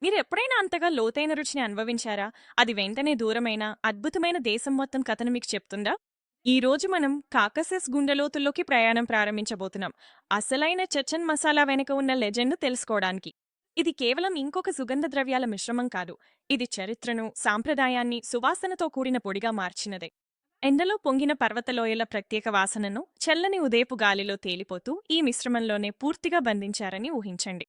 మీరెప్పుడైనా అంతగా లోతైన రుచిని అనుభవించారా? అది వెంటనే దూరమైన, అద్భుతమైన దేశం మొత్తం కథను మీకు చెప్తుందా? ఈరోజు మనం కాకసస్ గుండెలోతుల్లోకి ప్రయాణం ప్రారంభించబోతున్నాం. అసలైన చెచెన్ మసాలా వెనుక ఉన్న లెజెండ్‌ను తెలుసుకోవడానికి. ఇది కేవలం ఇంకొక సుగంధ ద్రవ్యాల మిశ్రమం కాదు. ఇది చరిత్రను, సాంప్రదాయాన్ని సువాసనతో కూడిన పొడిగా మార్చినదే. ఎండలో పొంగిన పర్వతలోయల ప్రత్యేక వాసనను చల్లని ఉదయపు గాలిలో తేలిపోతూ ఈ మిశ్రమంలోనే పూర్తిగా బంధించారని ఊహించండి.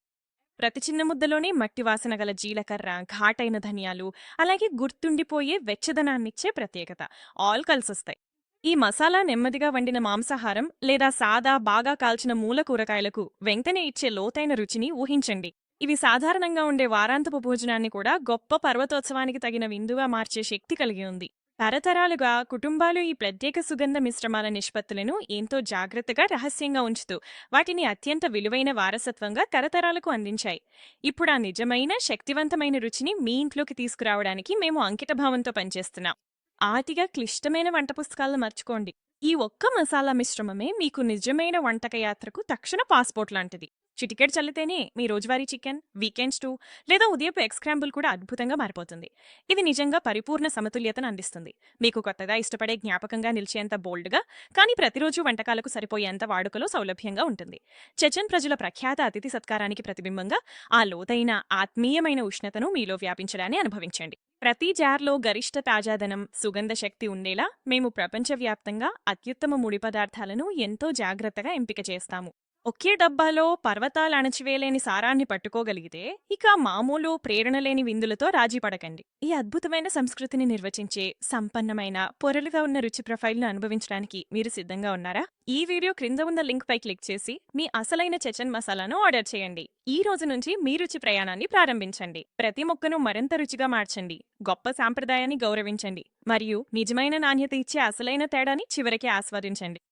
ప్రతి చిన్న ముద్దలోనే మట్టి వాసన గల జీలకర్ర, ఘాటైన ధనియాలు, అలాగే గుర్తుండిపోయే వెచ్చదనాన్నిచ్చే ప్రత్యేకత ఆల్ కలిసొస్తాయి. ఈ మసాలా నెమ్మదిగా వండిన మాంసాహారం లేదా సాదా బాగా కాల్చిన మూల కూరగాయలకు వెంటనే ఇచ్చే లోతైన రుచిని ఊహించండి. ఇవి సాధారణంగా ఉండే వారాంతపు భోజనాన్ని కూడా గొప్ప పర్వతోత్సవానికి తగిన విందుగా మార్చే శక్తి కలిగి ఉంది. తరతరాలుగా కుటుంబాలు ఈ ప్రత్యేక సుగంధ మిశ్రమాల నిష్పత్తులను ఎంతో జాగ్రత్తగా రహస్యంగా ఉంచుతూ వాటిని అత్యంత విలువైన వారసత్వంగా తరతరాలకు అందించాయి. ఇప్పుడు ఆ నిజమైన శక్తివంతమైన రుచిని మీ ఇంట్లోకి తీసుకురావడానికి మేము అంకితభావంతో పనిచేస్తున్నాం. ఆటిగా క్లిష్టమైన వంట పుస్తకాలను మర్చుకోండి. ఈ ఒక్క మసాలా మిశ్రమమే మీకు నిజమైన వంటక యాత్రకు తక్షణ పాస్‌పోర్ట్ లాంటిది. చిటికెడు చల్లితేనే మీ రోజువారీ చికెన్, వీకెండ్ స్టూ లేదా ఉదయపు ఎగ్ స్క్రాంబుల్ కూడా అద్భుతంగా మారిపోతుంది. ఇది నిజంగా పరిపూర్ణ సమతుల్యతను అందిస్తుంది. మీకు కొత్తగా ఇష్టపడే జ్ఞాపకంగా నిలిచేంత బోల్డ్‌గా, కానీ ప్రతిరోజు వంటకాలకు సరిపోయేంత వాడుకలో సౌలభ్యంగా ఉంటుంది. చెచెన్ ప్రజల ప్రఖ్యాత అతిథి సత్కారానికి ప్రతిబింబంగా ఆ లోతైన, ఆత్మీయమైన ఉష్ణతను మీలో వ్యాపించడాన్ని అనుభవించండి. ప్రతి జార్‌లో గరిష్ట తాజాదనం, సుగంధ శక్తి ఉండేలా మేము ప్రపంచవ్యాప్తంగా అత్యుత్తమ ముడి పదార్థాలను ఎంతో జాగ్రత్తగా ఎంపిక చేస్తాము. ఒకే డబ్బాలో పర్వతాలు అణచివేయలేని సారాన్ని పట్టుకోగలిగితే, ఇక మామూలు ప్రేరణలేని విందులతో రాజీ పడకండి. ఈ అద్భుతమైన సంస్కృతిని నిర్వచించే సంపన్నమైన, పొరలుగా ఉన్న రుచి ప్రొఫైల్‌ను అనుభవించడానికి మీరు సిద్ధంగా ఉన్నారా? ఈ వీడియో క్రింద ఉన్న లింక్‌పై క్లిక్ చేసి మీ అసలైన చెచెన్ మసాలాను ఆర్డర్ చేయండి. ఈ రోజు నుంచి మీ రుచి ప్రయాణాన్ని ప్రారంభించండి. ప్రతి మొక్కను మరింత రుచిగా మార్చండి. గొప్ప సాంప్రదాయాన్ని గౌరవించండి. మరియు నిజమైన నాణ్యత ఇచ్చే అసలైన తేడాని చివరికి ఆస్వాదించండి.